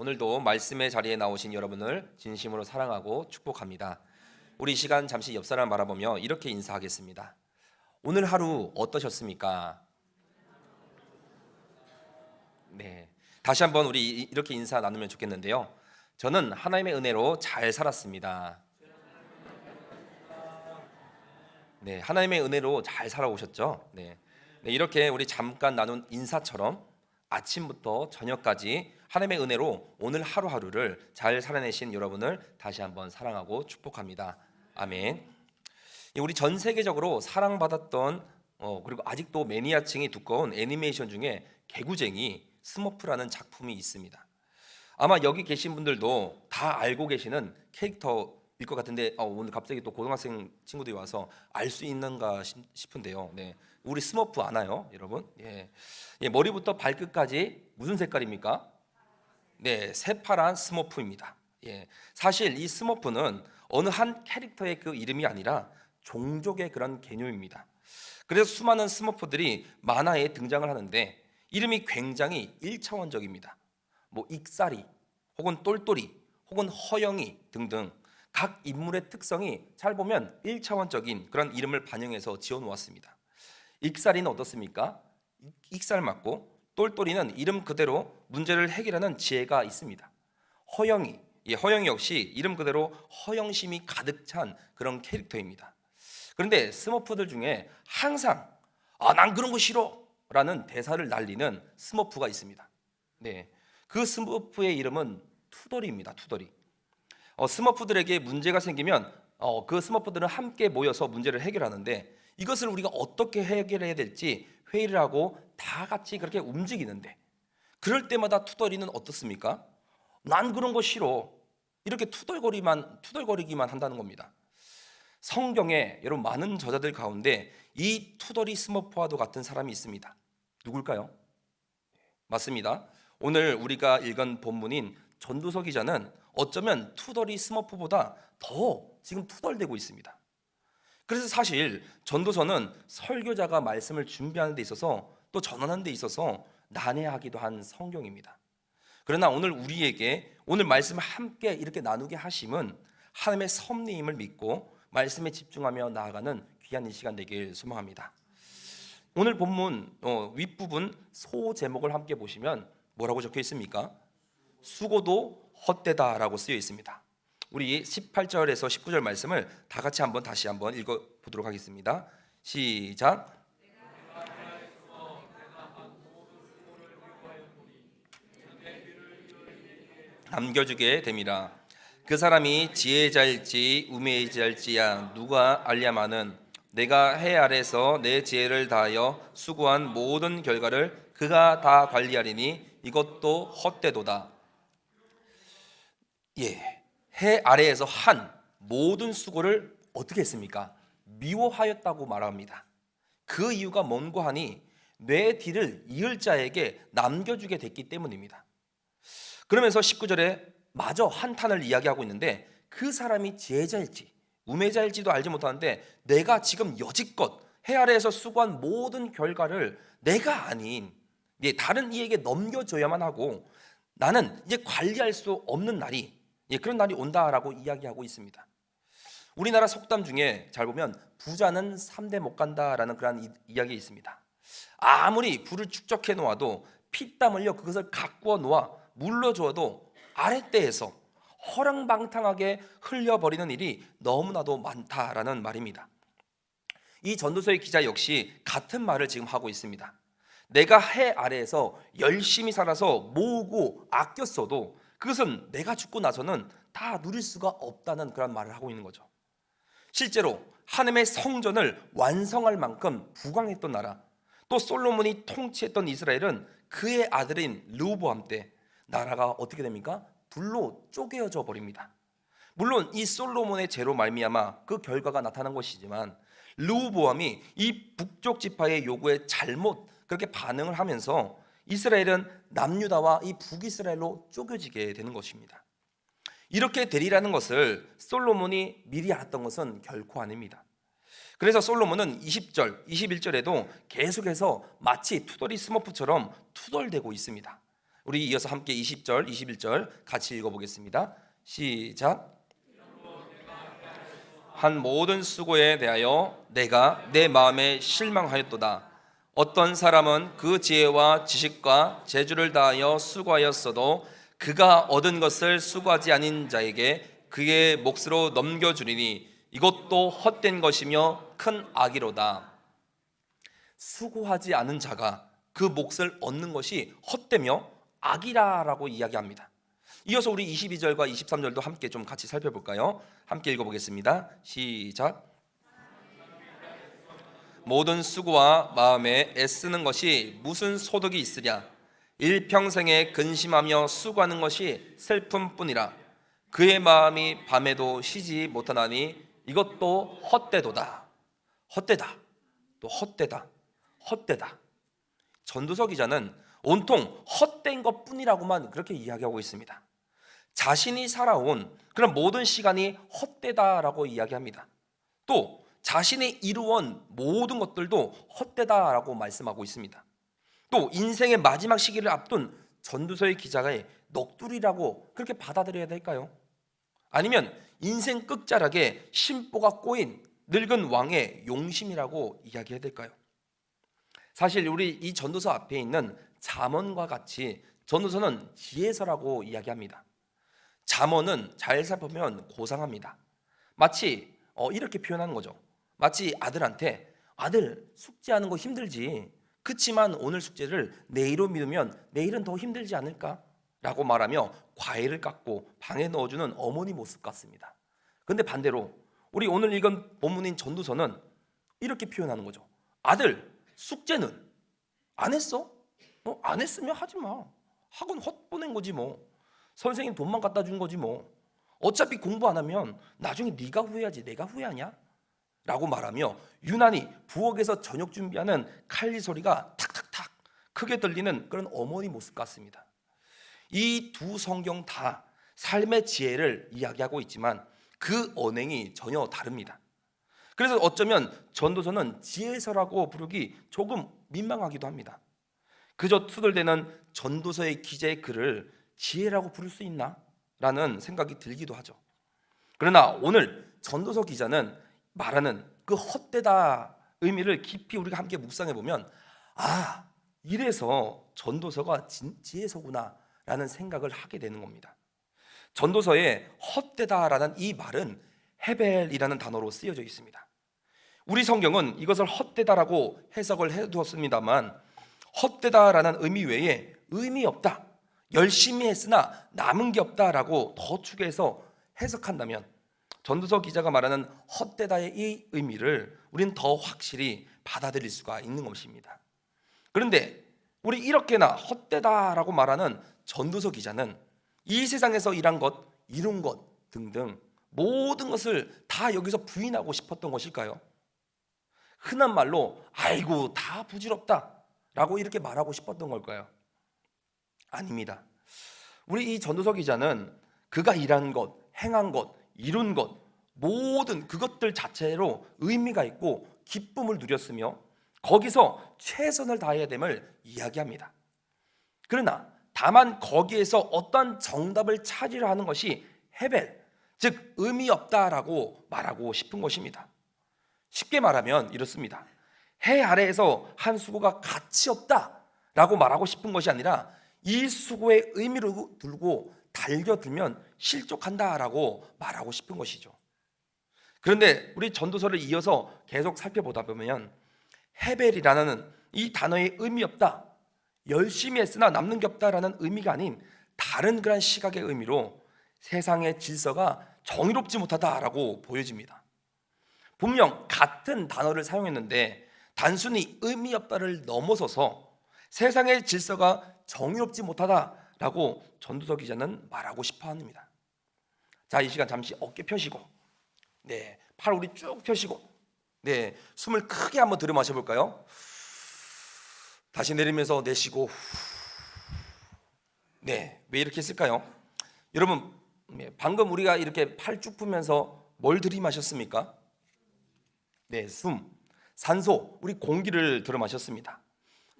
오늘도 말씀의 자리에 나오신 여러분을 진심으로 사랑하고 축복합니다. 우리 이 시간 잠시 옆 사람 바라보며 이렇게 인사하겠습니다. 오늘 하루 어떠셨습니까? 네. 다시 한번 우리 이렇게 인사 나누면 좋겠는데요. 저는 하나님의 은혜로 잘 살았습니다. 네, 하나님의 은혜로 잘 살아오셨죠? 네. 네, 이렇게 우리 잠깐 나눈 인사처럼 아침부터 저녁까지 하나님의 은혜로 오늘 하루하루를 잘 살아내신 여러분을 다시 한번 사랑하고 축복합니다. 아멘. 우리 전 세계적으로 사랑받았던 그리고 아직도 매니아층이 두꺼운 애니메이션 중에 개구쟁이 스머프라는 작품이 있습니다. 아마 여기 계신 분들도 다 알고 계시는 캐릭터일 것 같은데 오늘 갑자기 또 고등학생 친구들이 와서 알 수 있는가 싶은데요. 네, 우리 스머프 아나요, 여러분? 예, 머리부터 발끝까지 무슨 색깔입니까? 네, 새파란 스머프입니다. 예, 사실 이 스머프는 어느 한 캐릭터의 그 이름이 아니라 종족의 그런 개념입니다. 그래서 수많은 스머프들이 만화에 등장을 하는데 이름이 굉장히 일차원적입니다. 뭐 익사리, 혹은 똘똘이, 혹은 허영이 등등 각 인물의 특성이 잘 보면 일차원적인 그런 이름을 반영해서 지어 놓았습니다. 익사리는 어떻습니까? 익살 맞고, 똘똘이는 이름 그대로 문제를 해결하는 지혜가 있습니다. 허영이, 허영이 역시 이름 그대로 허영심이 가득 찬 그런 캐릭터입니다. 그런데 스머프들 중에 항상 난 그런 거 싫어 라는 대사를 날리는 스머프가 있습니다. 네, 그 스머프의 이름은 투덜이입니다. 투덜이. 스머프들에게 문제가 생기면 그 스머프들은 함께 모여서 문제를 해결하는데 이것을 우리가 어떻게 해결해야 될지 회의를 하고 다 같이 그렇게 움직이는데 그럴 때마다 투덜이는 어떻습니까? 난 그런 거 싫어. 이렇게 투덜거리기만 한다는 겁니다. 성경에 여러분 많은 저자들 가운데 이 투덜이 스머프와도 같은 사람이 있습니다. 누굴까요? 맞습니다. 오늘 우리가 읽은 본문인 전도서 기자는 어쩌면 투덜이 스머프보다 더 지금 투덜대고 있습니다. 그래서 사실 전도서는 설교자가 말씀을 준비하는 데 있어서 또 전하는 데 있어서 난해하기도 한 성경입니다. 그러나 오늘 우리에게 오늘 말씀을 함께 이렇게 나누게 하심은 하나님의 섭리임을 믿고 말씀에 집중하며 나아가는 귀한 이 시간 되길 소망합니다. 오늘 본문 윗부분 소 제목을 함께 보시면 뭐라고 적혀 있습니까? 수고도 헛되다라고 쓰여 있습니다. 우리 18절에서 19절 말씀을 다 같이 다시 한번 읽어보도록 하겠습니다. 시작. 남겨주게 됨이라. 그 사람이 지혜자일지 우매자일지야 누가 알랴마는 내가 해 아래서 내 지혜를 다하여 수고한 모든 결과를 그가 다 관리하리니 이것도 헛되도다. 해 아래에서 한 모든 수고를 어떻게 했습니까? 미워하였다고 말합니다. 그 이유가 뭔고 하니 내 뒤를 이을 자에게 남겨주게 됐기 때문입니다. 그러면서 19절에 마저 한탄을 이야기하고 있는데 그 사람이 지혜자일지 우매자일지도 알지 못하는데 내가 지금 여지껏 해 아래에서 수고한 모든 결과를 내가 아닌 다른 이에게 넘겨줘야만 하고 나는 이제 관리할 수 없는 날이 그런 날이 온다라고 이야기하고 있습니다. 우리나라 속담 중에 잘 보면 부자는 3대 못 간다라는 그런 이야기 있습니다. 아무리 부를 축적해 놓아도 피땀 흘려 그것을 가꾸어 놓아 물러주어도 아랫대에서 허랑방탕하게 흘려버리는 일이 너무나도 많다라는 말입니다. 이 전도서의 기자 역시 같은 말을 지금 하고 있습니다. 내가 해 아래에서 열심히 살아서 모으고 아껴 써도 그것은 내가 죽고 나서는 다 누릴 수가 없다는 그런 말을 하고 있는 거죠. 실제로 하나님의 성전을 완성할 만큼 부강했던 나라, 또 솔로몬이 통치했던 이스라엘은 그의 아들인 르호보암 때 나라가 어떻게 됩니까? 둘로 쪼개어져 버립니다. 물론 이 솔로몬의 죄로 말미암아 그 결과가 나타난 것이지만 르호보암이 이 북쪽 지파의 요구에 잘못 그렇게 반응을 하면서 이스라엘은 남유다와 이 북이스라엘로 쪼개지게 되는 것입니다. 이렇게 되리라는 것을 솔로몬이 미리 알았던 것은 결코 아닙니다. 그래서 솔로몬은 20절, 21절에도 계속해서 마치 투덜이 스머프처럼 투덜대고 있습니다. 우리 이어서 함께 20절, 21절 같이 읽어보겠습니다. 시작. 한 모든 수고에 대하여 내가 내 마음에 실망하였도다. 어떤 사람은 그 지혜와 지식과 재주를 다하여 수고하였어도 그가 얻은 것을 수고하지 아닌 자에게 그의 몫으로 넘겨주리니 이것도 헛된 것이며 큰 악이로다. 수고하지 않은 자가 그 몫을 얻는 것이 헛되며 악이라라고 이야기합니다. 이어서 우리 22절과 23절도 함께 좀 같이 살펴볼까요? 함께 읽어보겠습니다. 시작. 모든 수고와 마음에 애쓰는 것이 무슨 소득이 있으랴. 일평생에 근심하며 수고하는 것이 슬픔뿐이라. 그의 마음이 밤에도 쉬지 못하나니 이것도 헛되도다. 헛되다. 또 헛되다. 헛되다. 전도서 기자는 온통 헛된 것뿐이라고만 그렇게 이야기하고 있습니다. 자신이 살아온 그런 모든 시간이 헛되다라고 이야기합니다. 또 자신이 이루어온 모든 것들도 헛되다라고 말씀하고 있습니다. 또 인생의 마지막 시기를 앞둔 전도서의 기자의 넋두리라고 그렇게 받아들여야 될까요? 아니면 인생 끝자락에 심보가 꼬인 늙은 왕의 용심이라고 이야기해야 될까요? 사실 우리 이 전도서 앞에 있는 잠언과 같이 전도서는 지혜서라고 이야기합니다. 잠언은 잘 살펴보면 고상합니다. 마치 이렇게 표현하는 거죠. 마치 아들한테 아들 숙제하는 거 힘들지. 그치만 오늘 숙제를 내일로 미루면 내일은 더 힘들지 않을까? 라고 말하며 과일을 깎고 방에 넣어주는 어머니 모습 같습니다. 그런데 반대로 우리 오늘 읽은 본문인 전도서는 이렇게 표현하는 거죠. 아들 숙제는 안 했어? 안 했으면 하지 마. 학원 헛보낸 거지 뭐. 선생님 돈만 갖다 준 거지 뭐. 어차피 공부 안 하면 나중에 네가 후회하지 내가 후회하냐? 라고 말하며 유난히 부엌에서 저녁 준비하는 칼리 소리가 탁탁탁 크게 들리는 그런 어머니 모습 같습니다. 이 두 성경 다 삶의 지혜를 이야기하고 있지만 그 언행이 전혀 다릅니다. 그래서 어쩌면 전도서는 지혜서라고 부르기 조금 민망하기도 합니다. 그저 투덜대는 전도서의 기자의 글을 지혜라고 부를 수 있나? 라는 생각이 들기도 하죠. 그러나 오늘 전도서 기자는 말하는 그 헛되다 의미를 깊이 우리가 함께 묵상해 보면 이래서 전도서가 지혜서구나 라는 생각을 하게 되는 겁니다. 전도서에 헛되다라는 이 말은 헤벨이라는 단어로 쓰여져 있습니다. 우리 성경은 이것을 헛되다라고 해석을 해두었습니다만 헛되다라는 의미 외에 의미 없다, 열심히 했으나 남은 게 없다라고 더 추가해서 해석한다면 전도서 기자가 말하는 헛되다의 이 의미를 우리는 더 확실히 받아들일 수가 있는 것입니다. 그런데 우리 이렇게나 헛되다라고 말하는 전도서 기자는 이 세상에서 일한 것, 이룬 것 등등 모든 것을 다 여기서 부인하고 싶었던 것일까요? 흔한 말로 아이고 다 부질없다 라고 이렇게 말하고 싶었던 걸까요? 아닙니다. 우리 이 전도서 기자는 그가 일한 것, 행한 것, 이룬 것 모든 그것들 자체로 의미가 있고 기쁨을 누렸으며 거기서 최선을 다해야 됨을 이야기합니다. 그러나 다만 거기에서 어떤 정답을 찾으려 하는 것이 헤벨, 즉 의미 없다라고 말하고 싶은 것입니다. 쉽게 말하면 이렇습니다. 해 아래에서 한 수고가 가치 없다라고 말하고 싶은 것이 아니라 이 수고의 의미를 두고 달겨들면 실족한다라고 말하고 싶은 것이죠. 그런데 우리 전도서를 이어서 계속 살펴보다 보면 헤벨이라는 이 단어의 의미 없다, 열심히 했으나 남는 게 없다라는 의미가 아닌 다른 그런 시각의 의미로 세상의 질서가 정의롭지 못하다라고 보여집니다. 분명 같은 단어를 사용했는데 단순히 의미 없다를 넘어서서 세상의 질서가 정의롭지 못하다라고 전도서 기자는 말하고 싶어 합니다. 자, 이 시간 잠시 어깨 펴시고, 팔 우리 쭉 펴시고, 숨을 크게 한번 들여 마셔볼까요? 다시 내리면서 내쉬고, 왜 이렇게 했을까요? 여러분, 방금 우리가 이렇게 팔 쭉 푸면서 뭘 들이마셨습니까? 숨, 산소, 우리 공기를 들어 마셨습니다.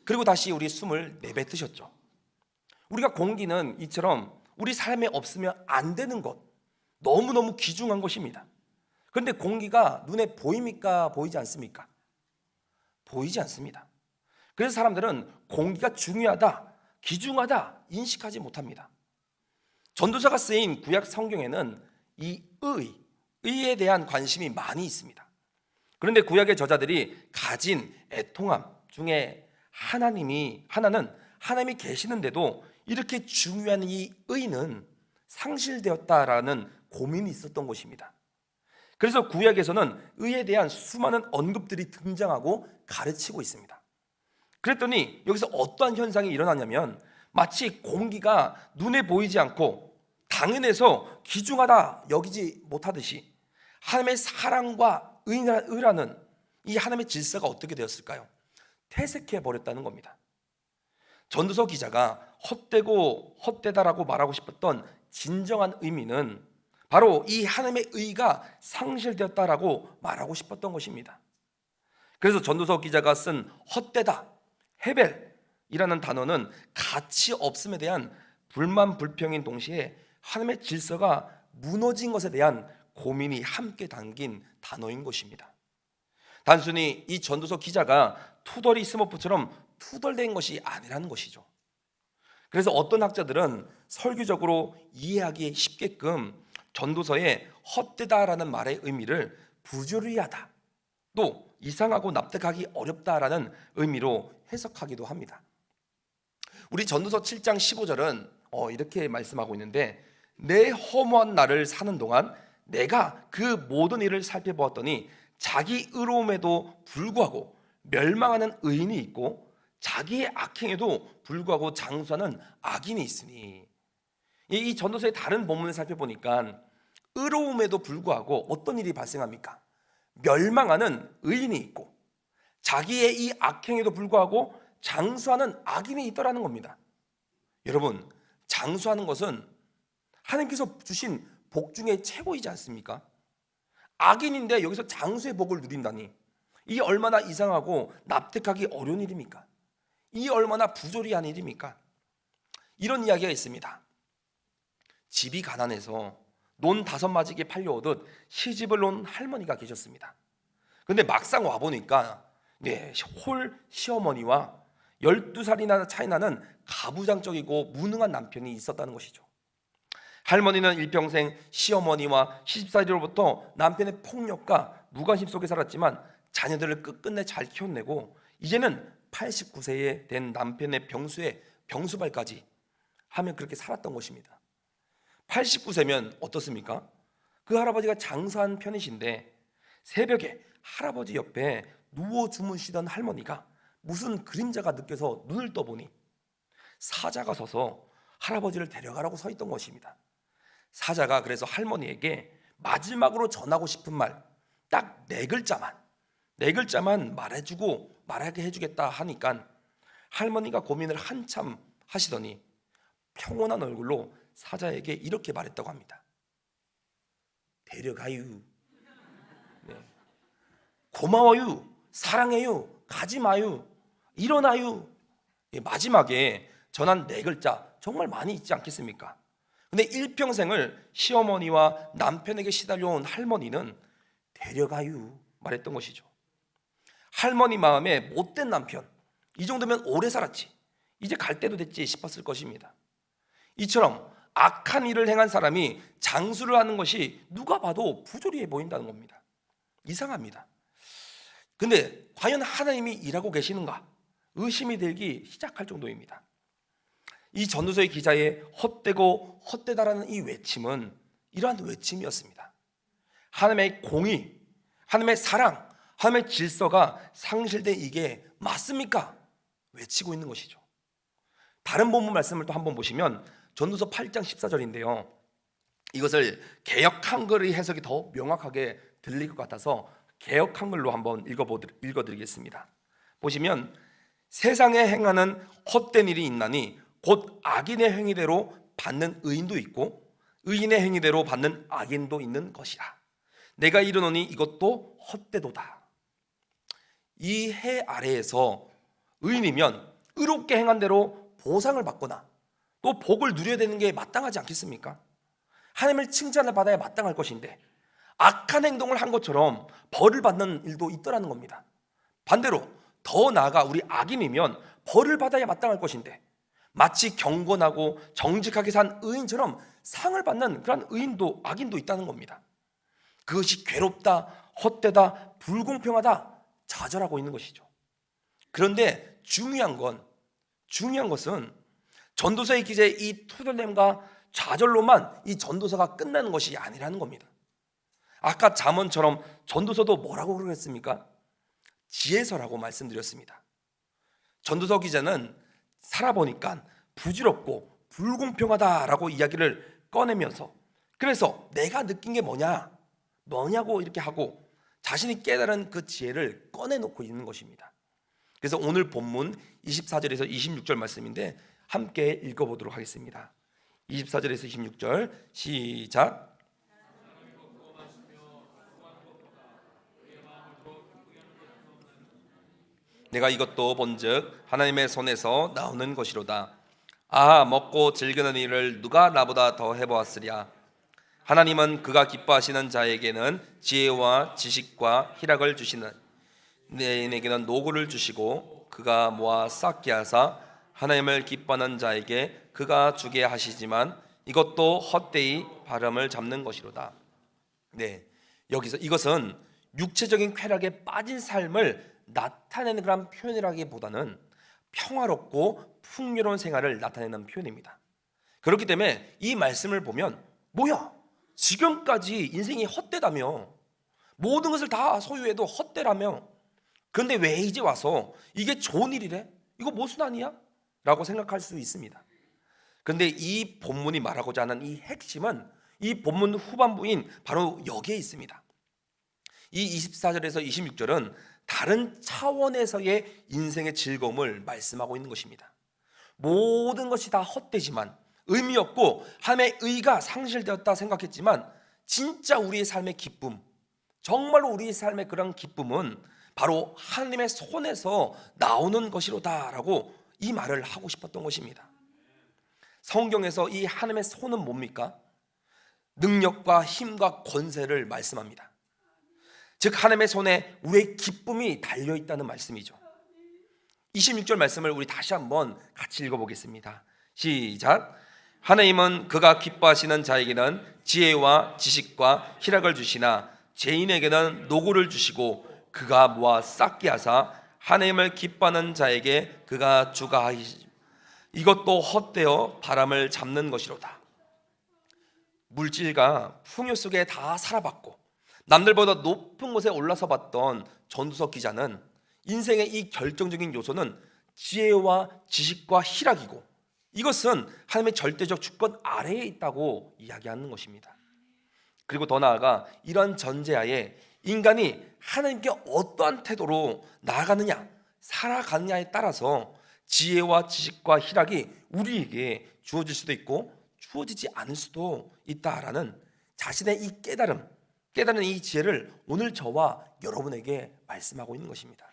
그리고 다시 우리 숨을 내뱉으셨죠. 우리가 공기는 이처럼 우리 삶에 없으면 안 되는 것, 너무너무 귀중한 것입니다. 그런데 공기가 눈에 보입니까? 보이지 않습니까? 보이지 않습니다. 그래서 사람들은 공기가 중요하다, 귀중하다 인식하지 못합니다. 전도서가 쓰인 구약 성경에는 이 의에 대한 관심이 많이 있습니다. 그런데 구약의 저자들이 가진 애통함 중에 하나는 하나님이 계시는데도 이렇게 중요한 이 의는 상실되었다라는 고민이 있었던 것입니다. 그래서 구약에서는 의에 대한 수많은 언급들이 등장하고 가르치고 있습니다. 그랬더니 여기서 어떠한 현상이 일어나냐면 마치 공기가 눈에 보이지 않고 당연해서 귀중하다 여기지 못하듯이 하나님의 사랑과 의라는 이 하나님의 질서가 어떻게 되었을까요? 퇴색해 버렸다는 겁니다. 전도서 기자가 헛되고 헛되다라고 말하고 싶었던 진정한 의미는 바로 이 하나님의 의가 상실되었다라고 말하고 싶었던 것입니다. 그래서 전도서 기자가 쓴 헛되다, 헤벨이라는 단어는 가치 없음에 대한 불만 불평인 동시에 하나님의 질서가 무너진 것에 대한 고민이 함께 담긴 단어인 것입니다. 단순히 이 전도서 기자가 투덜이 스머프처럼 투덜댄 것이 아니라는 것이죠. 그래서 어떤 학자들은 설교적으로 이해하기 쉽게끔 전도서의 헛되다라는 말의 의미를 부조리하다, 또 이상하고 납득하기 어렵다라는 의미로 해석하기도 합니다. 우리 전도서 7장 15절은 이렇게 말씀하고 있는데, 내 허무한 날을 사는 동안 내가 그 모든 일을 살펴보았더니 자기 의로움에도 불구하고 멸망하는 의인이 있고 자기의 악행에도 불구하고 장수하는 악인이 있으니, 이 전도서의 다른 본문을 살펴보니까 의로움에도 불구하고 어떤 일이 발생합니까? 멸망하는 의인이 있고 자기의 이 악행에도 불구하고 장수하는 악인이 있더라는 겁니다. 여러분, 장수하는 것은 하나님께서 주신 복 중에 최고이지 않습니까? 악인인데 여기서 장수의 복을 누린다니, 이 얼마나 이상하고 납득하기 어려운 일입니까? 이 얼마나 부조리한 일입니까? 이런 이야기가 있습니다. 집이 가난해서 논 5마지게 팔려오듯 시집을 온 할머니가 계셨습니다. 그런데 막상 와보니까 홀 시어머니와 12살이나 차이 나는 가부장적이고 무능한 남편이 있었다는 것이죠. 할머니는 일평생 시어머니와 시집살이로부터 남편의 폭력과 무관심 속에 살았지만 자녀들을 끝끝내 잘 키워내고 이제는 89세에 된 남편의 병수발까지 하며 그렇게 살았던 것입니다. 89세면 어떻습니까? 그 할아버지가 장수한 편이신데 새벽에 할아버지 옆에 누워 주무시던 할머니가 무슨 그림자가 느껴서 눈을 떠보니 사자가 서서 할아버지를 데려가라고 서 있던 것입니다. 사자가 그래서 할머니에게 마지막으로 전하고 싶은 말 딱 4글자만 말하게 해주겠다 하니까 할머니가 고민을 한참 하시더니 평온한 얼굴로 사자에게 이렇게 말했다고 합니다. 데려가유. 고마워요. 사랑해요. 가지 마요. 일어나요. 마지막에 전한 4글자 정말 많이 있지 않겠습니까? 근데 일평생을 시어머니와 남편에게 시달려온 할머니는 데려가유 말했던 것이죠. 할머니 마음에 못된 남편, 이 정도면 오래 살았지, 이제 갈 때도 됐지 싶었을 것입니다. 이처럼 악한 일을 행한 사람이 장수를 하는 것이 누가 봐도 부조리해 보인다는 겁니다. 이상합니다. 근데 과연 하나님이 일하고 계시는가 의심이 들기 시작할 정도입니다. 이 전도서의 기자의 헛되고 헛되다라는 이 외침은 이러한 외침이었습니다. 하나님의 공의, 하나님의 사랑, 하나님의 질서가 상실된 이게 맞습니까? 외치고 있는 것이죠. 다른 본문 말씀을 또 한번 보시면 전도서 8장 14절인데요. 이것을 개역 한글의 해석이 더 명확하게 들릴 것 같아서 개역 한글로 한번 읽어드리겠습니다. 보시면 세상에 행하는 헛된 일이 있나니 곧 악인의 행위대로 받는 의인도 있고 의인의 행위대로 받는 악인도 있는 것이라. 내가 이르노니 이것도 헛되도다. 이 해 아래에서 의인이면 의롭게 행한 대로 보상을 받거나 또 복을 누려야 되는 게 마땅하지 않겠습니까? 하나님을 칭찬을 받아야 마땅할 것인데 악한 행동을 한 것처럼 벌을 받는 일도 있더라는 겁니다. 반대로 더 나아가 우리 악인이면 벌을 받아야 마땅할 것인데 마치 경건하고 정직하게 산 의인처럼 상을 받는 그런 의인도 것도 있다는 겁니다. 그것이 괴롭다, 헛되다, 불공평하다 좌절하고 있는 것이죠. 그런데 중요한 것은 전도서의 기재의 이 투덜냄과 좌절로만 이 전도서가 끝나는 것이 아니라는 겁니다. 아까 잠언처럼 전도서도 뭐라고 그러겠습니까? 지혜서라고 말씀드렸습니다. 전도서 기자는 살아보니까 부질없고 불공평하다라고 이야기를 꺼내면서 그래서 내가 느낀 게 뭐냐고 이렇게 하고 자신이 깨달은 그 지혜를 꺼내놓고 있는 것입니다. 그래서 오늘 본문 24절에서 26절 말씀인데 함께 읽어보도록 하겠습니다. 24절에서 26절 시작. 내가 이것도 본즉 하나님의 손에서 나오는 것이로다. 아하, 먹고 즐기는 일을 누가 나보다 더 해보았으랴. 하나님은 그가 기뻐하시는 자에게는 지혜와 지식과 희락을 주시는 내게는 노고를 주시고 그가 모아 쌓게 하사 하나님을 기뻐하는 자에게 그가 주게 하시지만 이것도 헛되이 바람을 잡는 것이로다. 네, 여기서 이것은 육체적인 쾌락에 빠진 삶을 나타내는 그런 표현이라기보다는 평화롭고 풍요로운 생활을 나타내는 표현입니다. 그렇기 때문에 이 말씀을 보면 뭐야? 지금까지 인생이 헛되다며 모든 것을 다 소유해도 헛되라며 그런데 왜 이제 와서 이게 좋은 일이래? 이거 무슨 아니야? 라고 생각할 수 있습니다. 그런데 이 본문이 말하고자 하는 이 핵심은 이 본문 후반부인 바로 여기에 있습니다. 이 24절에서 26절은 다른 차원에서의 인생의 즐거움을 말씀하고 있는 것입니다. 모든 것이 다 헛되지만 의미 없고 하나님의 의가 상실되었다 생각했지만 진짜 우리의 삶의 기쁨, 정말로 우리의 삶의 그런 기쁨은 바로 하나님의 손에서 나오는 것이로다라고 이 말을 하고 싶었던 것입니다. 성경에서 이 하나님의 손은 뭡니까? 능력과 힘과 권세를 말씀합니다. 즉 하나님의 손에 우리의 기쁨이 달려있다는 말씀이죠. 26절 말씀을 우리 다시 한번 같이 읽어보겠습니다. 시작. 하나님은 그가 기뻐하시는 자에게는 지혜와 지식과 희락을 주시나 죄인에게는 노고를 주시고 그가 모아 쌓게 하사 하나님을 기뻐하는 자에게 그가 주가 하시지 이것도 헛되어 바람을 잡는 것이로다. 물질과 풍요 속에 다 살아봤고 남들보다 높은 곳에 올라서 봤던 전도서 기자는 인생의 이 결정적인 요소는 지혜와 지식과 희락이고 이것은 하나님의 절대적 주권 아래에 있다고 이야기하는 것입니다. 그리고 더 나아가 이런 전제하에 인간이 하나님께 어떠한 태도로 나아가느냐 살아가느냐에 따라서 지혜와 지식과 희락이 우리에게 주어질 수도 있고 주어지지 않을 수도 있다라는 자신의 이 깨달은 이 지혜를 오늘 저와 여러분에게 말씀하고 있는 것입니다.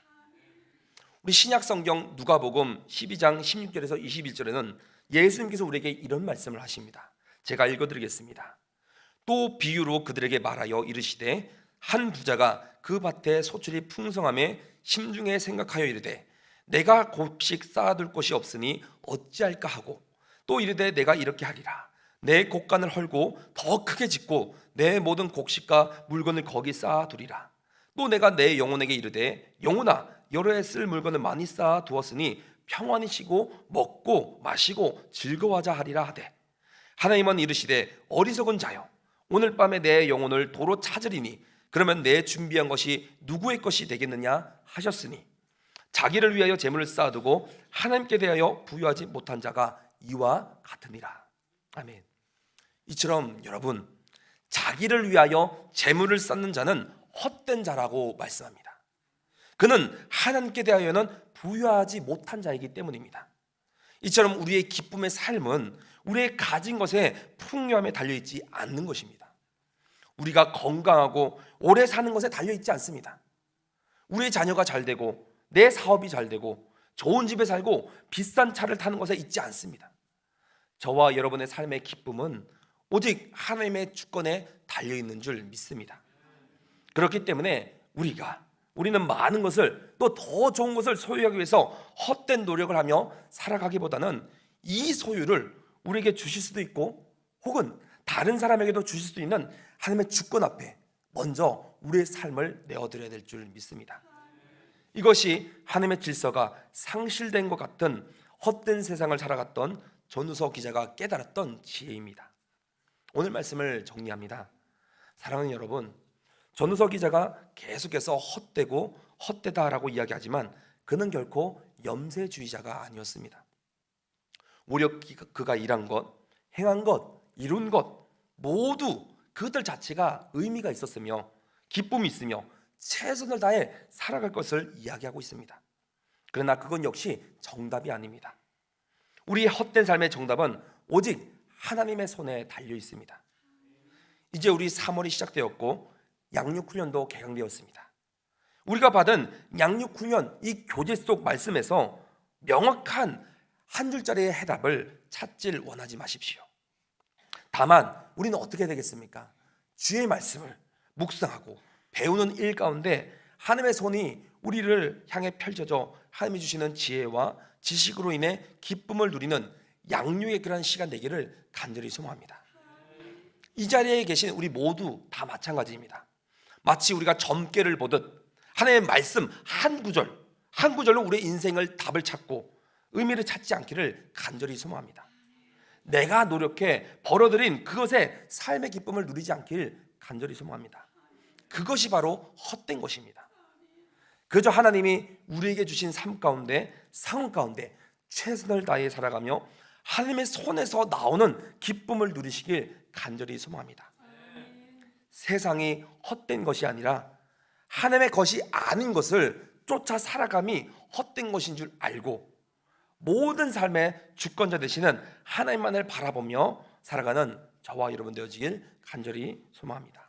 우리 신약성경 누가복음 12장 16절에서 21절에는 예수님께서 우리에게 이런 말씀을 하십니다. 제가 읽어드리겠습니다. 또 비유로 그들에게 말하여 이르시되 한 부자가 그 밭에 소출이 풍성함에 심중에 생각하여 이르되 내가 곡식 쌓아둘 곳이 없으니 어찌할까 하고 또 이르되 내가 이렇게 하리라. 내 곡간을 헐고 더 크게 짓고 내 모든 곡식과 물건을 거기 쌓아두리라. 또 내가 내 영혼에게 이르되 영혼아 여러 해 쓸 물건을 많이 쌓아두었으니 평안히 쉬고 먹고 마시고 즐거워하자 하리라 하되 하나님은 이르시되 어리석은 자여 오늘 밤에 내 영혼을 도로 찾으리니 그러면 내 준비한 것이 누구의 것이 되겠느냐 하셨으니 자기를 위하여 재물을 쌓아두고 하나님께 대하여 부유하지 못한 자가 이와 같으니라. 아멘. 이처럼 여러분 자기를 위하여 재물을 쌓는 자는 헛된 자라고 말씀합니다. 그는 하나님께 대하여는 부유하지 못한 자이기 때문입니다. 이처럼 우리의 기쁨의 삶은 우리의 가진 것에 풍요함에 달려있지 않는 것입니다. 우리가 건강하고 오래 사는 것에 달려있지 않습니다. 우리의 자녀가 잘 되고 내 사업이 잘 되고 좋은 집에 살고 비싼 차를 타는 것에 있지 않습니다. 저와 여러분의 삶의 기쁨은 오직 하나님의 주권에 달려 있는 줄 믿습니다. 그렇기 때문에 우리는 많은 것을, 또 더 좋은 것을 소유하기 위해서 헛된 노력을 하며 살아가기보다는 이 소유를 우리에게 주실 수도 있고 혹은 다른 사람에게도 주실 수도 있는 하나님의 주권 앞에 먼저 우리의 삶을 내어드려야 될 줄 믿습니다. 이것이 하나님의 질서가 상실된 것 같은 헛된 세상을 살아갔던 전우서 기자가 깨달았던 지혜입니다. 오늘 말씀을 정리합니다. 사랑하는 여러분, 전우서 기자가 계속해서 헛되고 헛되다라고 이야기하지만 그는 결코 염세주의자가 아니었습니다. 오히려 그가 일한 것, 행한 것, 이룬 것 모두 그들 자체가 의미가 있었으며 기쁨이 있으며 최선을 다해 살아갈 것을 이야기하고 있습니다. 그러나 그건 역시 정답이 아닙니다. 우리의 헛된 삶의 정답은 오직 하나님의 손에 달려 있습니다. 이제 우리 3월이 시작되었고 양육훈련도 개강되었습니다. 우리가 받은 양육훈련 이 교재 속 말씀에서 명확한 한 줄짜리의 해답을 찾질 원하지 마십시오. 다만 우리는 어떻게 되겠습니까? 주의 말씀을 묵상하고 배우는 일 가운데 하나님의 손이 우리를 향해 펼쳐져 하나님이 주시는 지혜와 지식으로 인해 기쁨을 누리는 양육의 그런 시간 되기를 간절히 소망합니다. 이 자리에 계신 우리 모두 다 마찬가지입니다. 마치 우리가 점괘를 보듯 하나님의 말씀 한 구절 한 구절로 우리의 인생을 답을 찾고 의미를 찾지 않기를 간절히 소망합니다. 내가 노력해 벌어들인 그것에 삶의 기쁨을 누리지 않기를 간절히 소망합니다. 그것이 바로 헛된 것입니다. 그저 하나님이 우리에게 주신 삶 가운데, 상황 가운데 최선을 다해 살아가며 하나님의 손에서 나오는 기쁨을 누리시길 간절히 소망합니다. 세상이 헛된 것이 아니라 하나님의 것이 아닌 것을 쫓아 살아감이 헛된 것인 줄 알고 모든 삶의 주권자 되시는 하나님만을 바라보며 살아가는 저와 여러분 되어지길 간절히 소망합니다.